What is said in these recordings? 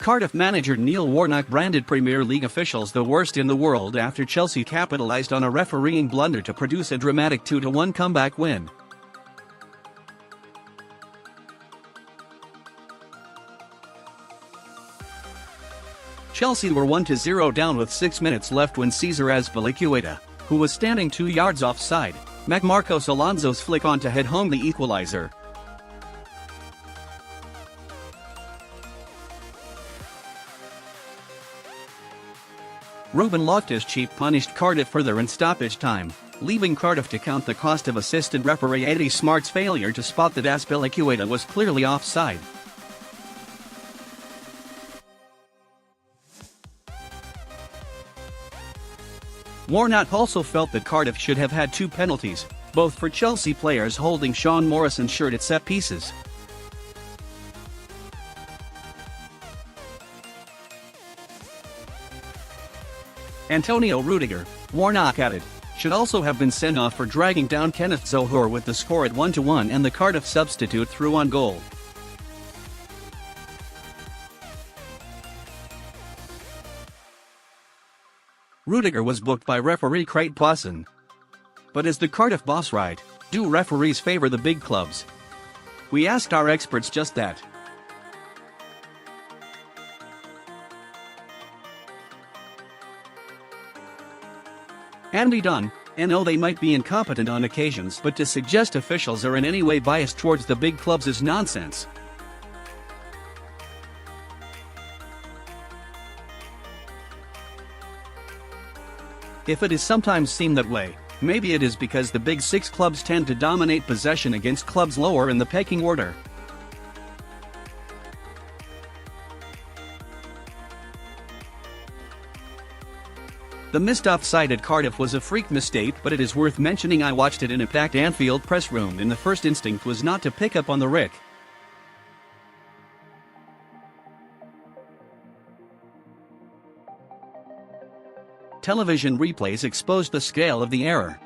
Cardiff manager Neil Warnock branded Premier League officials the worst in the world after Chelsea capitalised on a refereeing blunder to produce a dramatic 2-1 comeback win. Chelsea were 1-0 down with 6 minutes left when Cesar Azpilicueta, who was standing 2 yards offside, met Marcos Alonso's flick on to head home the equaliser. Ruben Loftus-Cheek punished Cardiff further in stoppage time, leaving Cardiff to count the cost of assistant referee Eddie Smart's failure to spot that Azpilicueta was clearly offside. Warnock also felt that Cardiff should have had 2 penalties, both for Chelsea players holding Sean Morrison's shirt at set pieces. Antonio Rudiger, Warnock added, should also have been sent off for dragging down Kenneth Zohore with the score at 1-1 and the Cardiff substitute through on goal. Rudiger was booked by referee Craig Pawson. But is the Cardiff boss right? Do referees favour the big clubs? We asked our experts just that. Andy Dunn, no, they might be incompetent on occasions, but to suggest officials are in any way biased towards the big clubs is nonsense. If it is sometimes seen that way, maybe it is because the big 6 clubs tend to dominate possession against clubs lower in the pecking order. The missed offside at Cardiff was a freak mistake, but it is worth mentioning I watched it in a packed Anfield press room and the first instinct was not to pick up on the Rick. Television replays exposed the scale of the error.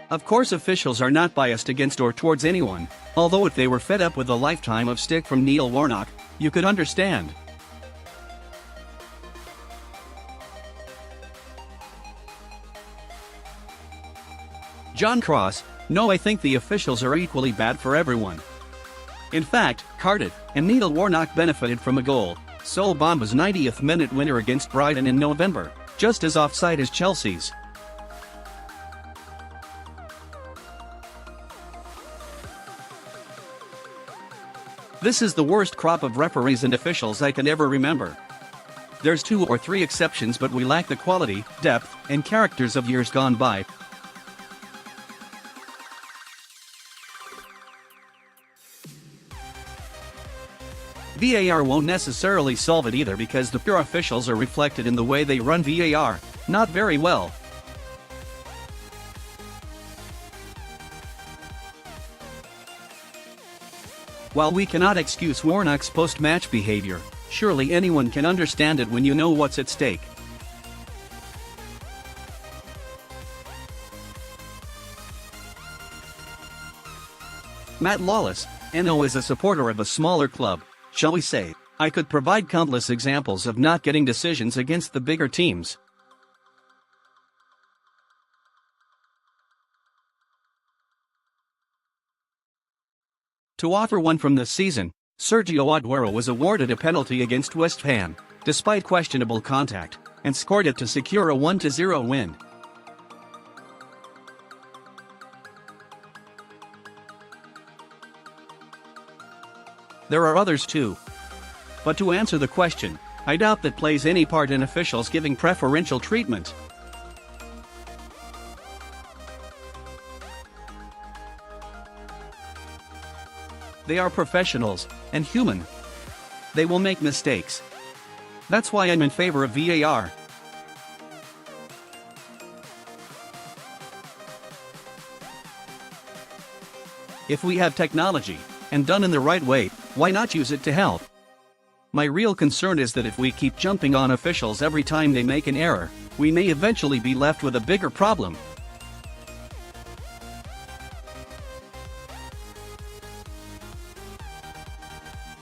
Of course, officials are not biased against or towards anyone, although if they were fed up with a lifetime of stick from Neil Warnock, you could understand. John Cross, no, I think the officials are equally bad for everyone. In fact, Cardiff and Neil Warnock benefited from a goal, Sol Bamba's 90th minute winner against Brighton in November, just as offside as Chelsea's. This is the worst crop of referees and officials I can ever remember. There's 2 or 3 exceptions, but we lack the quality, depth, and characters of years gone by. VAR won't necessarily solve it either because the pure officials are reflected in the way they run VAR, not very well. While we cannot excuse Warnock's post-match behavior, surely anyone can understand it when you know what's at stake. Matt Lawless, NO, is a supporter of a smaller club, shall we say. I could provide countless examples of not getting decisions against the bigger teams. To offer one from this season, Sergio Aguero was awarded a penalty against West Ham, despite questionable contact, and scored it to secure a 1-0 win. There are others too. But to answer the question, I doubt that plays any part in officials giving preferential treatment. They are professionals, and human. They will make mistakes. That's why I'm in favor of VAR. If we have technology, and done in the right way, why not use it to help? My real concern is that if we keep jumping on officials every time they make an error, we may eventually be left with a bigger problem.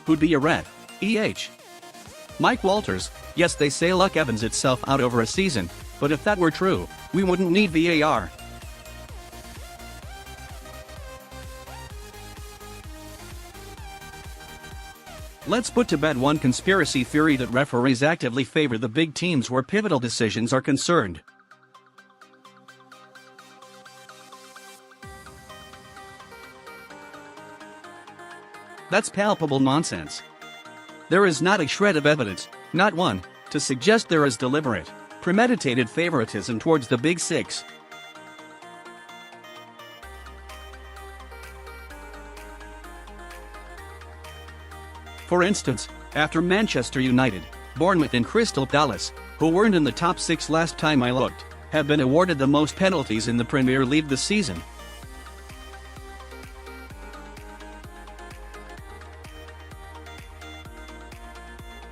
Who'd be a ref? Mike Walters, yes, they say luck evens itself out over a season, but if that were true, we wouldn't need VAR. Let's put to bed one conspiracy theory that referees actively favor the big teams where pivotal decisions are concerned. That's palpable nonsense. There is not a shred of evidence, not one, to suggest there is deliberate, premeditated favoritism towards the Big Six. For instance, after Manchester United, Bournemouth and Crystal Palace, who weren't in the top 6 last time I looked, have been awarded the most penalties in the Premier League this season.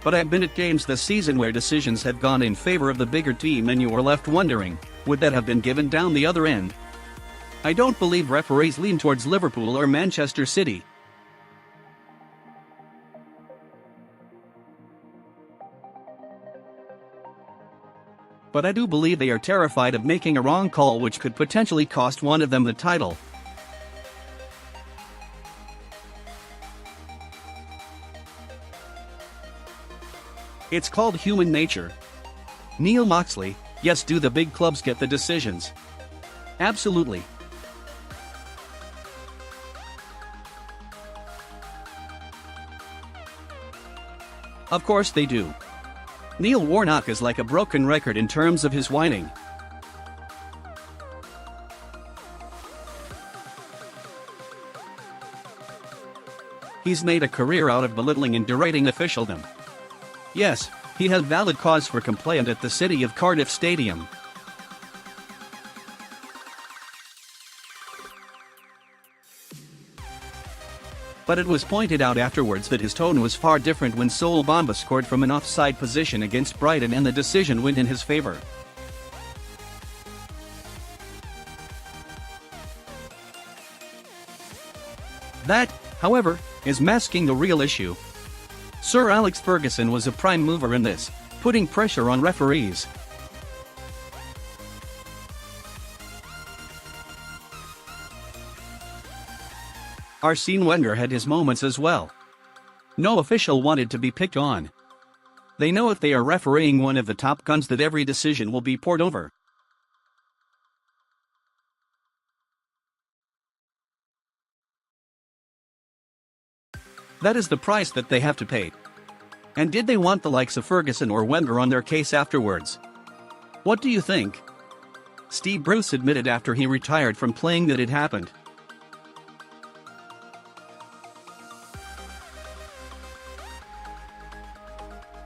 But I've been at games this season where decisions have gone in favor of the bigger team and you were left wondering, would that have been given down the other end? I don't believe referees lean towards Liverpool or Manchester City. But I do believe they are terrified of making a wrong call which could potentially cost one of them the title. It's called human nature. Neil Moxley, yes, do the big clubs get the decisions? Absolutely. Of course they do. Neil Warnock is like a broken record in terms of his whining. He's made a career out of belittling and berating officialdom. Yes, he has valid cause for complaint at the City of Cardiff Stadium. But it was pointed out afterwards that his tone was far different when Sol Bamba scored from an offside position against Brighton and the decision went in his favour. That, however, is masking the real issue. Sir Alex Ferguson was a prime mover in this, putting pressure on referees. Arsene Wenger had his moments as well. No official wanted to be picked on. They know if they are refereeing one of the top guns that every decision will be poured over. That is the price that they have to pay. And did they want the likes of Ferguson or Wenger on their case afterwards? What do you think? Steve Bruce admitted after he retired from playing that it happened.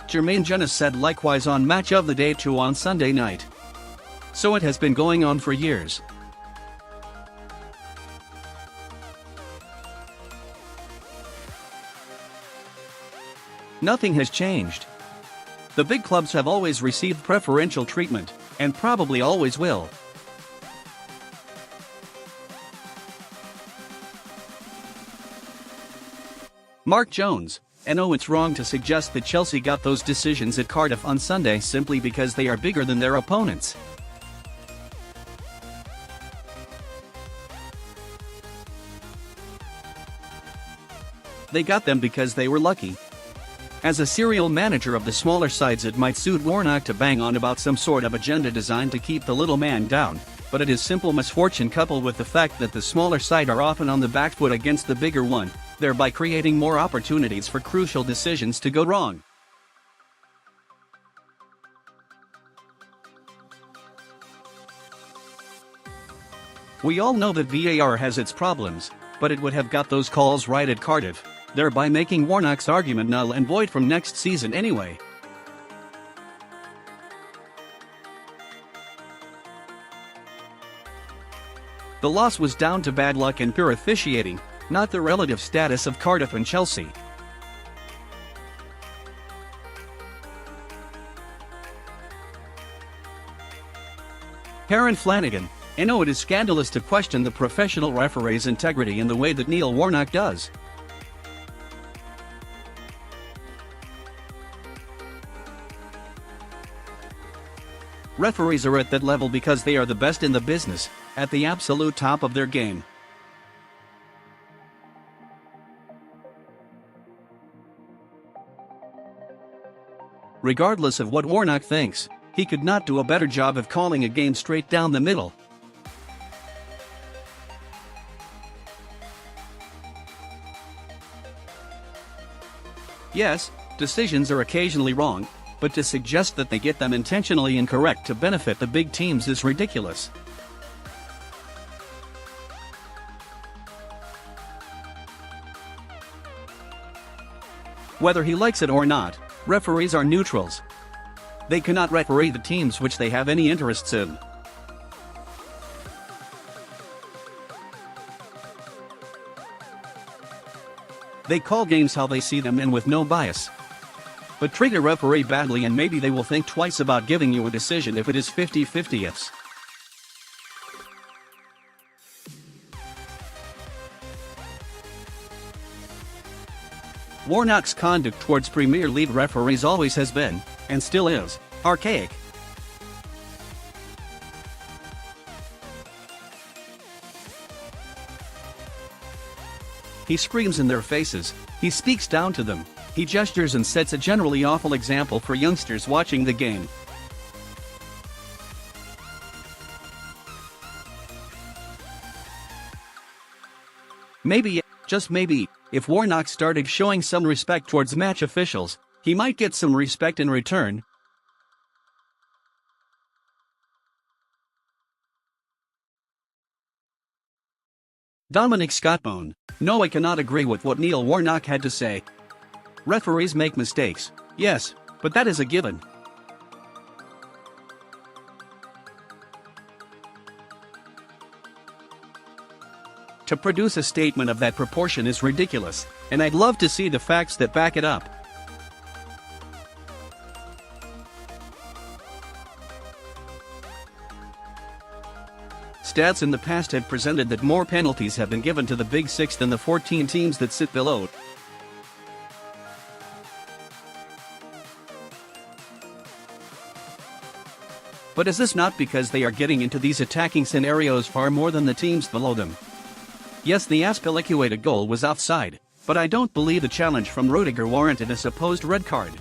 Jermaine Jenas said likewise on Match of the Day 2 on Sunday night. So it has been going on for years. Nothing has changed. The big clubs have always received preferential treatment, and probably always will. Mark Jones, I know it's wrong to suggest that Chelsea got those decisions at Cardiff on Sunday simply because they are bigger than their opponents. They got them because they were lucky. As a serial manager of the smaller sides, it might suit Warnock to bang on about some sort of agenda designed to keep the little man down, but it is simple misfortune coupled with the fact that the smaller side are often on the back foot against the bigger one, thereby creating more opportunities for crucial decisions to go wrong. We all know that VAR has its problems, but it would have got those calls right at Cardiff, thereby making Warnock's argument null and void from next season anyway. The loss was down to bad luck and pure officiating, not the relative status of Cardiff and Chelsea. Karen Flanagan, I know it is scandalous to question the professional referee's integrity in the way that Neil Warnock does. Referees are at that level because they are the best in the business, at the absolute top of their game. Regardless of what Warnock thinks, he could not do a better job of calling a game straight down the middle. Yes, decisions are occasionally wrong, but to suggest that they get them intentionally incorrect to benefit the big teams is ridiculous. Whether he likes it or not, referees are neutrals. They cannot referee the teams which they have any interests in. They call games how they see them and with no bias. But treat a referee badly and maybe they will think twice about giving you a decision if it is 50-50. Warnock's conduct towards Premier League referees always has been, and still is, archaic. He screams in their faces, he speaks down to them, he gestures and sets a generally awful example for youngsters watching the game. Maybe, just maybe, if Warnock started showing some respect towards match officials, he might get some respect in return. Dominic Scottbone: No, I cannot agree with what Neil Warnock had to say. Referees make mistakes, yes, but that is a given. To produce a statement of that proportion is ridiculous, and I'd love to see the facts that back it up. Stats in the past have presented that more penalties have been given to the Big Six than the 14 teams that sit below. But is this not because they are getting into these attacking scenarios far more than the teams below them? Yes, the Azpilicueta goal was offside, but I don't believe the challenge from Rudiger warranted a supposed red card.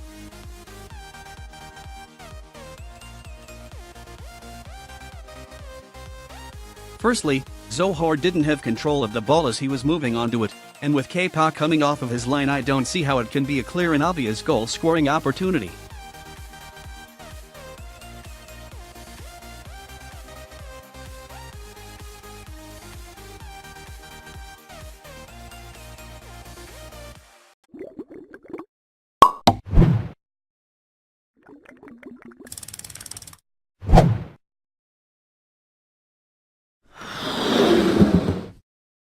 Firstly, Zohar didn't have control of the ball as he was moving onto it, and with Kepa coming off of his line, I don't see how it can be a clear and obvious goal-scoring opportunity.